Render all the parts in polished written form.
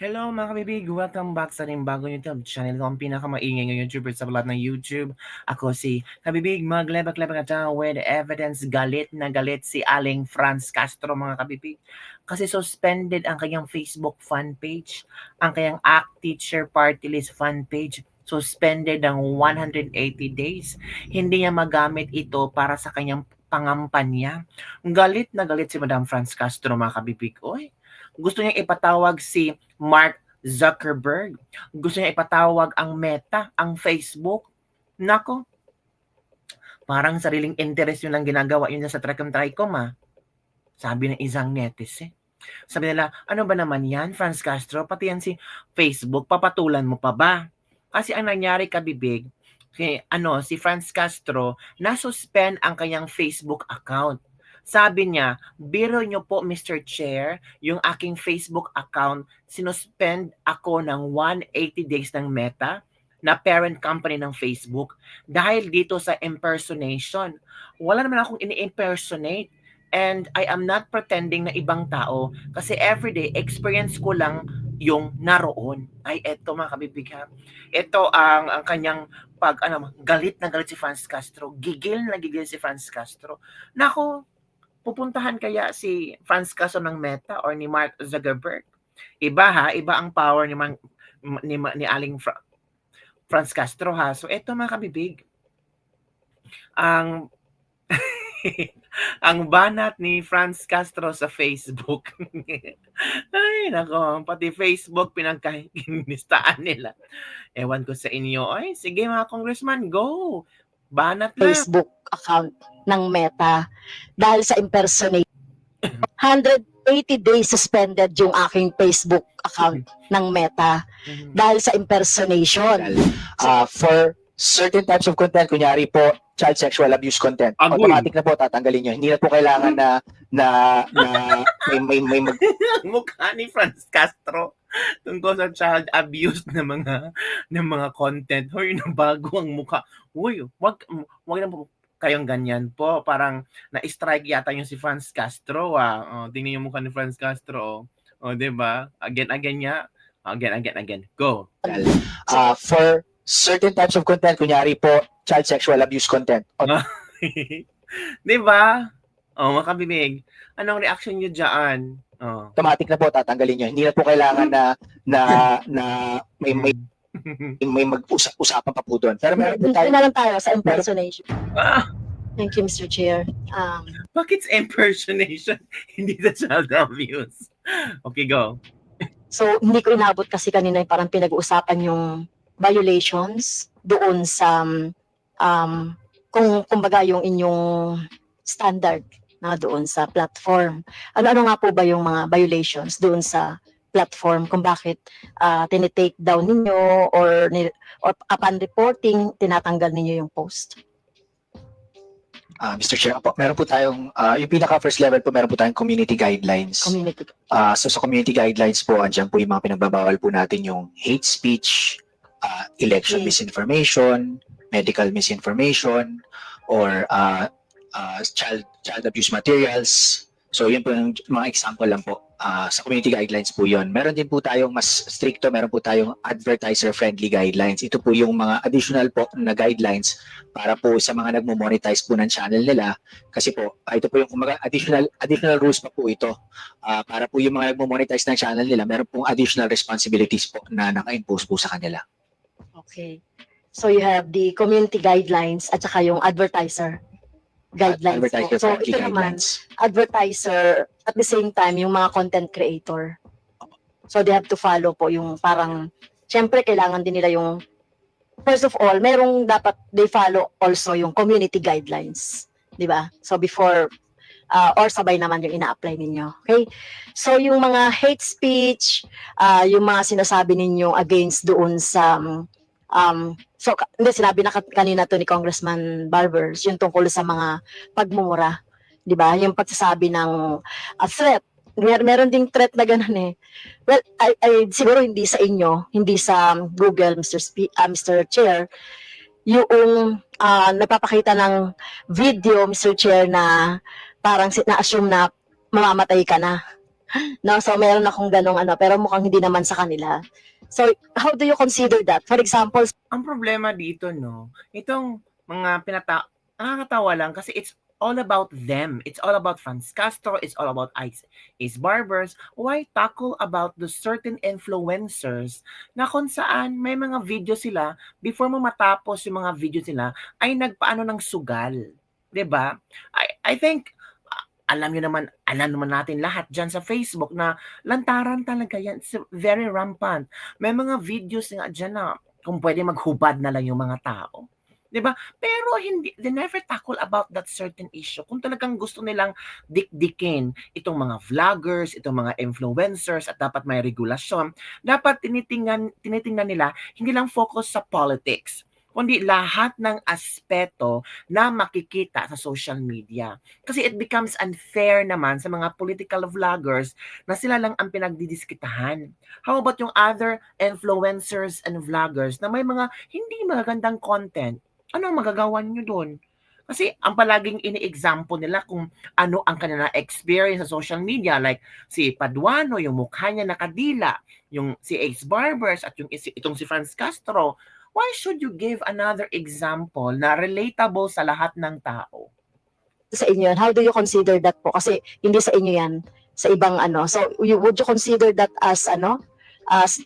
Hello mga kabibig! Welcome back sa ating bagong YouTube channel ko, ang pinakamaingay ng YouTuber sa lahat ng YouTube. Ako si Kabibig, maglebak-lebak at with evidence. Galit na galit si Aling Franz Castro mga kabibig. Kasi suspended ang kanyang Facebook fan page, ang kanyang ACT Teacher Party List fan page. Suspended ng 180 days. Hindi niya magamit ito para sa kanyang pangampanya. Galit na galit si Madam Franz Castro mga kabibig. Oy, gusto niya ipatawag si Mark Zuckerberg. Gusto niya ipatawag ang Meta, ang Facebook. Nako, parang sariling interest yun ang ginagawa yun sa Tricom, sabi ng isang netizen. Sabi nila, ano ba naman yan, Franz Castro? Pati yan si Facebook, papatulan mo pa ba? Kasi ang nangyari kabibig, si Franz Castro, nasuspend ang kanyang Facebook account. Sabi niya, biro niyo po Mr. Chair, yung aking Facebook account, sinuspend ako ng 180 days ng Meta, na parent company ng Facebook, dahil dito sa impersonation. Wala naman akong ini-impersonate. And I am not pretending na ibang tao kasi everyday experience ko lang yung naroon. Ay, eto mga kabibig ha. Ito ang kanyang galit na galit si Franz Castro. Gigil na gigil si Franz Castro. Nako, pupuntahan kaya si Franz Castro ng Meta or ni Mark Zuckerberg? Iba ha, iba ang power ni Aling Franz Castro ha. So eto mga kabibig, ang ang banat ni Franz Castro sa Facebook. Ay, nako, pati Facebook pinagkakinistaan nila. Ewan ko sa inyo. Ay, sige mga congressman, go! Banat lang. Facebook account ng Meta dahil sa impersonation. 180 days suspended yung aking Facebook account ng Meta dahil sa impersonation. For certain types of content, kunyari po, child sexual abuse content, Agoy. automatic na po tatanggalin nyo. Hindi na po kailangan na may Mukha ni Franz Castro tungkol sa child abuse ng mga content. Hoy, nabago ang mukha. Uy, wag na po kayong ganyan po. Parang na-strike yata yung si Franz Castro. Tingnan yung mukha ni Franz Castro. O, diba? Again niya. Again. Go. for certain types of content, kunyari po, child sexual abuse content. Diba? O, mga kabibig. Anong reaction nyo dyan? Automatic na po tatanggalin nyo. Hindi na po kailangan na may mag-usapan pa po doon. Pero meron po tayo. Na lang tayo sa impersonation. Thank you, Mr. Chair. Bakit impersonation? Hindi sa child abuse. Okay, go. So, hindi ko inabot kasi kanina yung parang pinag-uusapan yung violations doon sa kumbaga yung inyong standard na doon sa platform. Ano nga po ba yung mga violations doon sa platform kung bakit tinitake down ninyo or upon reporting, tinatanggal ninyo yung post? Mr. Chair, meron po tayong, yung pinaka first level po, meron po tayong community guidelines. Community. So sa community guidelines po, andyan po yung mga pinagbabawal po natin yung hate speech, election misinformation, medical misinformation, or child abuse materials. So yun po yung mga example lang po. Sa community guidelines po yun. Meron din po tayong mas stricto, meron po tayong advertiser-friendly guidelines. Ito po yung mga additional po na guidelines para po sa mga nagmo-monetize po ng channel nila. Kasi po, ito po yung additional rules pa po ito. Para po yung mga nagmo-monetize ng channel nila, meron pong additional responsibilities po na naka-impose po sa kanila. Okay. So you have the community guidelines at saka yung advertiser guidelines. So ito naman, advertiser, at the same time, yung mga content creator. So they have to follow po yung parang, syempre kailangan din nila yung, first of all, merong dapat they follow also yung community guidelines. Di ba? So before, or sabay naman yung ina-apply ninyo. Okay? So yung mga hate speech, yung mga sinasabi ninyo against doon sa so, hindi, sinabi na kanina to ni Congressman Barbers, yung tungkol sa mga pagmumura. Di ba? Yung pagsasabi ng threat. Meron ding threat na ganun eh. Well, siguro hindi sa inyo, hindi sa Google, Mr. Chair, yung nagpapakita ng video, Mr. Chair, na parang na-assume na mamamatay ka na. No, so meron akong ganong ano, pero mukhang hindi naman sa kanila. So, how do you consider that? For example, Ang problema dito 'no, itong mga nakakatawa lang kasi it's all about them. It's all about Franz Castro, it's all about Ace Barbers. Why tackle about the certain influencers na kung saan may mga video sila, before mo matapos yung mga video sila, ay nagpaano ng sugal, 'di ba? I think, alam naman natin lahat diyan sa Facebook na lantaran talaga yan, it's very rampant. May mga videos nga diyan na kung pwede maghubad na lang yung mga tao, 'di ba? Pero hindi, they never tackle about that certain issue. Kung talagang gusto nilang dikdikin itong mga vloggers, itong mga influencers at dapat may regulasyon, dapat tinitingnan nila hindi lang focus sa politics, kundi lahat ng aspeto na makikita sa social media. Kasi it becomes unfair naman sa mga political vloggers na sila lang ang pinagdidiskitahan. How about yung other influencers and vloggers na may mga hindi magagandang content? Ano ang magagawa nyo dun? Kasi ang palaging ini-example nila kung ano ang kanilang experience sa social media, like si Paduano, yung mukha niya nakadila, yung si Ace Barbers at yung itong si Franz Castro. Why should you give another example na relatable sa lahat ng tao? sa inyo yan, how do you consider that po? Kasi hindi sa inyo yan, sa ibang ano. So, would you consider that as ano, as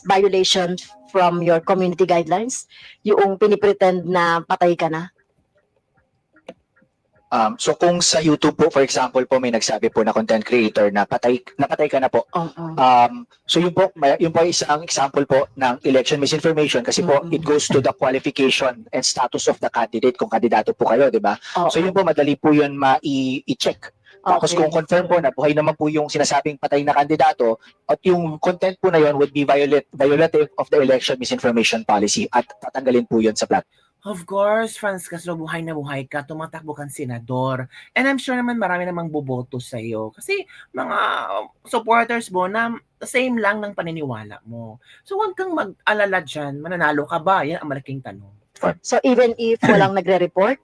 violation from your community guidelines? Yung pinipretend na patay ka na? So kung sa YouTube po, for example po, may nagsabi po na content creator na patay ka na po. So yun po isang example po ng election misinformation kasi po it goes to the qualification and status of the candidate kung kandidato po kayo, di ba? So yun po, madali po yun i-check. Tapos kung confirm po na buhay naman po yung sinasabing patay na kandidato at yung content po na yun would be violative of the election misinformation policy at tatanggalin po yun sa platform. Of course, Franz Castro, buhay na buhay ka, tumatakbo kang senador. And I'm sure naman marami namang boboto sa iyo. Kasi mga supporters mo na same lang ng paniniwala mo. So huwag kang mag-alala dyan, mananalo ka ba? Yan ang malaking tanong. So, even if walang nagre-report,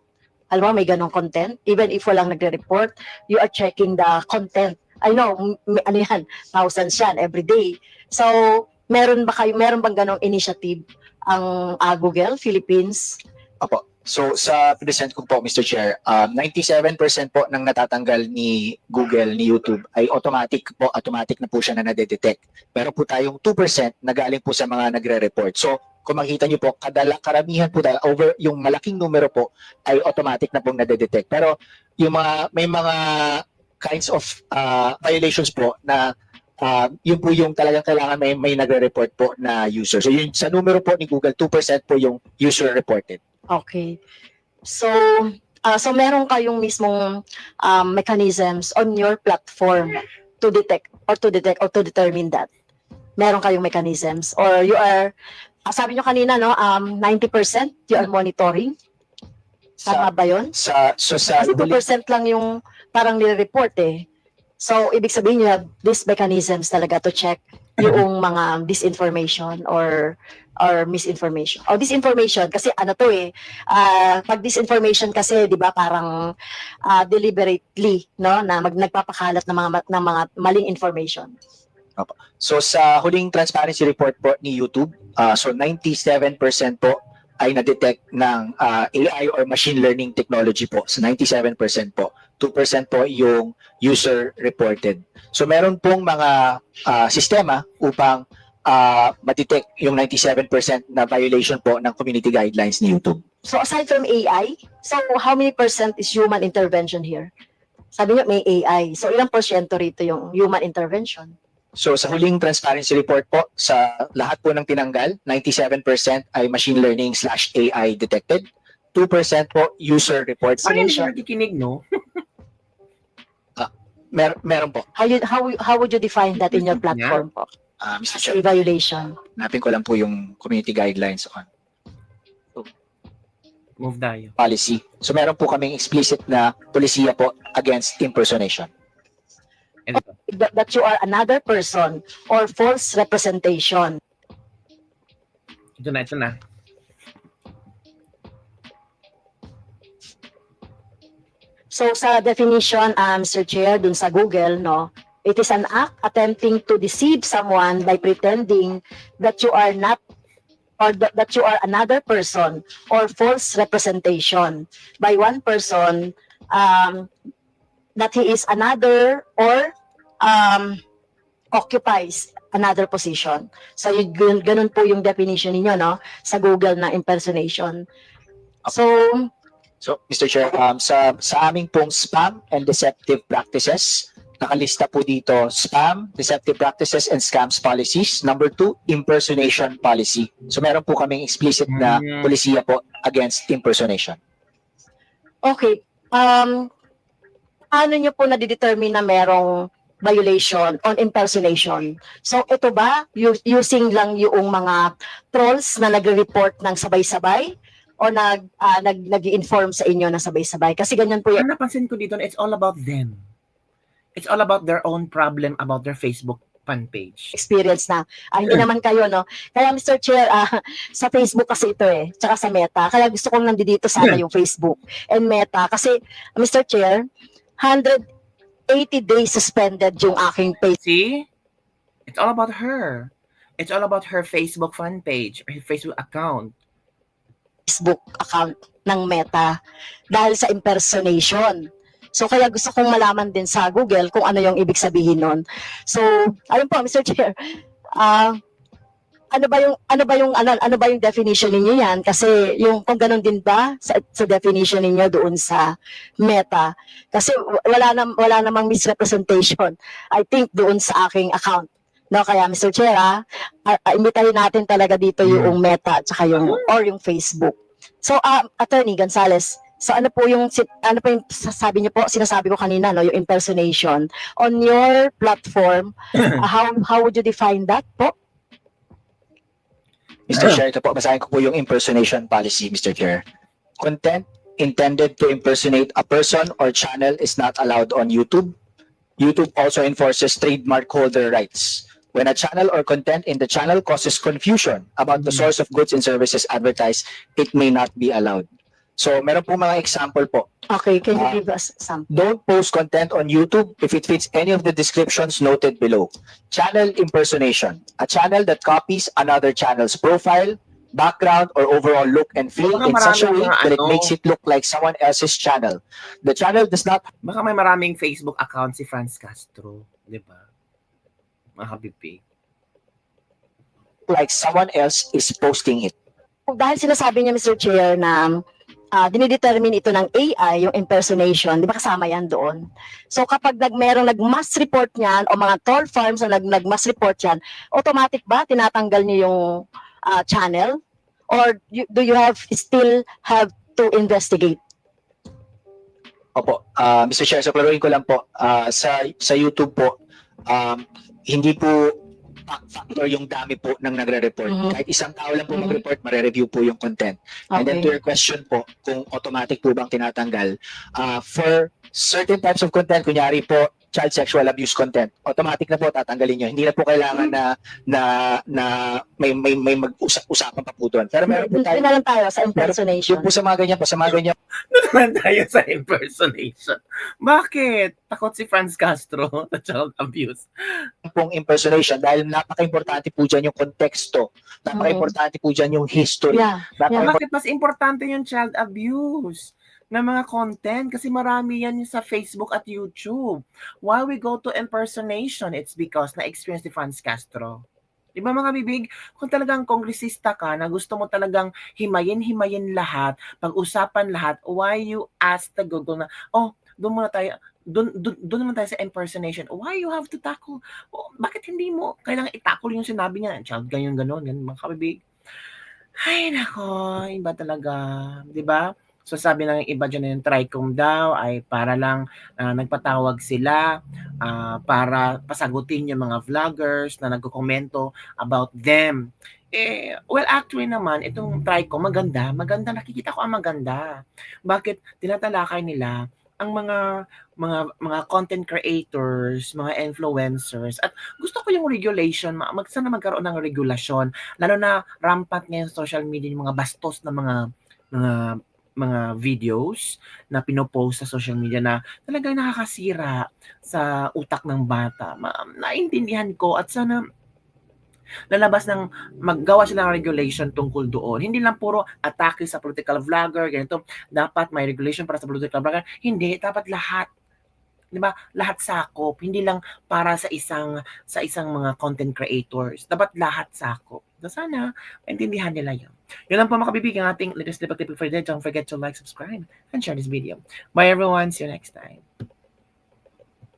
alam mo, may ganong content, even if walang nagre-report, you are checking the content. I know, ano yan, thousands yan every day. So, meron bang ganong initiative ang Google Philippines? Opo. So sa present ko po, Mr. Chair, 97% po ng natatanggal ni Google, ni YouTube ay automatic na po siya na nade-detect. Meron po tayong 2% na galing po sa mga nagre-report. So kung makita niyo po, karamihan po over yung malaking numero po ay automatic na pong nade-detect. Pero yung may mga kinds of violations po na yun po yung talagang kailangan may nagre-report po na user. So yun, sa numero po ni Google, 2% po yung user reported. Okay. So, meron kayong mismong mechanisms on your platform to detect or to determine that. Meron kayong mechanisms or you are, sabi nyo kanina, no, 90% you are monitoring. Tama ba yun? Kasi 2% lang yung parang nire-report eh. So, ibig sabihin you have these mechanisms talaga to check yung mga disinformation or misinformation. O disinformation kasi ano to eh, pag disinformation kasi 'di ba parang deliberately no na nagpapakalat ng mga maling information. So sa huling transparency report po ni YouTube, so 97% po ay na-detect ng AI or machine learning technology po. So 97% po. 2% po yung user reported. So meron pong mga sistema upang ma-detect yung 97% na violation po ng community guidelines ni YouTube. So aside from AI, so how many % is human intervention here? Sabi niyo may AI. So ilang porsyento rito yung human intervention? So sa huling transparency report po, sa lahat po ng tinanggal, 97% ay machine learning / AI detected. 2% po user reports. Parang hindi siya nakikinig, no? Meron po. How would you define that in your platform po? Mr. As Chair, a violation. hanapin ko lang po yung community guidelines on Move tayo. policy. So meron po kaming explicit na polisiya po against impersonation. That you are another person or false representation. Ito na. So sa definition, Mr. Chair, dun sa Google, no, It is an act attempting to deceive someone by pretending that you are not or that you are another person, or false representation by one person that he is another, or um, occupies another position. So ganun po yung definition niyo, no, sa Google na impersonation. So So, Mr. Chair, sa aming pong spam and deceptive practices, nakalista po dito, spam, deceptive practices, and scams policies. Number 2, impersonation policy. So, meron po kaming explicit na polisiya po against impersonation. okay, ano niyo po nadidetermine na merong violation on impersonation? So ito ba, using lang yung mga trolls na nagre-report ng sabay-sabay o nag-i-inform sa inyo na sabay-sabay? Kasi ganyan po yung Ang napansin ko dito, it's all about them. It's all about their own problem about their Facebook fan page. experience na hindi naman kayo, no? Kaya Mr. Chair, sa Facebook kasi ito tsaka sa Meta. Kaya gusto kong nandito sana yung Facebook and Meta. Kasi Mr. Chair, 180 days suspended yung aking See? It's all about her. It's all about her Facebook fan page, her Facebook account. Facebook account ng Meta dahil sa impersonation. So kaya gusto kong malaman din sa Google kung ano yung ibig sabihin nun. So, ayun po Mr. Chair. Ano ba yung definition ninyo yan? Kasi yung kung ganun din ba sa definition ninyo doon sa Meta? Kasi wala namang misrepresentation, I think, doon sa aking account. No, kaya Mr. Chair, imbitahin natin talaga dito yung Meta at saka yung Facebook. So, Attorney Gonzales, so ano po yung sinasabi ko kanina, no, yung impersonation on your platform, how would you define that po? Mr. Chair, ito po, basahin ko po yung impersonation policy, Mr. Chair. Content intended to impersonate a person or channel is not allowed on YouTube. YouTube also enforces trademark holder rights. When a channel or content in the channel causes confusion about the source of goods and services advertised, it may not be allowed. So, meron po mga example po. Okay, can you give us some? Don't post content on YouTube if it fits any of the descriptions noted below. Channel impersonation. A channel that copies another channel's profile, background, or overall look and feel Baka in such a maraming way mga that it makes it look like someone else's channel. The channel does not Baka may maraming Facebook account si Franz Castro, di ba? Mga kabibig. look like someone else is posting it. Dahil sinasabi niya, Mr. Chair, na dinidetermine ito ng AI, yung impersonation, di ba kasama yan doon? So kapag merong nag-mass report niyan o mga troll farms na nag-mass report yan, automatic ba tinatanggal niyo yung channel? Or do you still have to investigate? Opo, Mr. Chair, so klaruhin ko lang po, sa YouTube po, hindi po factor yung dami po ng nagre-report. Kahit isang tao lang po mag-report, mare-review po yung content. And then to your question po, kung automatic po bang tinatanggal, for certain types of content, kunyari po, child sexual abuse content, automatic na po tatanggalin nyo. Hindi na po kailangan na may mag-usapan pa po doon. Pero meron po tayo, na lang tayo sa impersonation. yung po sa mga ganyan po, sa mga ganyan Naman tayo sa impersonation. Bakit? Takot si Franz Castro sa child abuse. pong impersonation dahil napaka-importante po dyan yung konteksto, napaka-importante po dyan yung history. Yeah. Bakit mas importante yung child abuse na mga content? Kasi marami yan sa Facebook at YouTube. Why we go to impersonation? It's because na-experience ni Franz Castro. Di ba mga bibig? Kung talagang kongresista ka na gusto mo talagang himayin lahat, pag-usapan lahat, why you ask the Google na, doon muna tayo, doon naman tayo sa impersonation. Why you have to tackle? Bakit hindi mo kailangan i-tackle yung sinabi niya? Child, ganyan, mga kabibig. Ay, nako, iba talaga. Di ba? So sabi ng iba dyan na yung TRICOM daw ay para lang nagpatawag sila para pasagutin yung mga vloggers na nagko-komento about them. Well, actually naman, itong TRICOM, maganda, nakikita ko ang maganda. Bakit? Tinatalakay nila ang mga content creators, mga influencers, at gusto ko yung regulation, sana magkaroon ng regulasyon, lalo na rampant ngayon sa social media yung mga bastos na mga mga videos na pinopost sa social media na talagang nakakasira sa utak ng bata. Naintindihan ko at sana lalabas ng maggawa sila ng regulation tungkol doon. Hindi lang puro atake sa political vlogger, ganito. Dapat may regulation para sa political vlogger. Hindi, dapat lahat. 'Di ba? Lahat sakop, hindi lang para sa isang mga content creators. Dapat lahat sakop. So sana maintindihan nila 'yon. Yun lang po mga kabibig ang ating latest debate for today. Don't forget to like, subscribe, and share this video. Bye everyone. See you next time.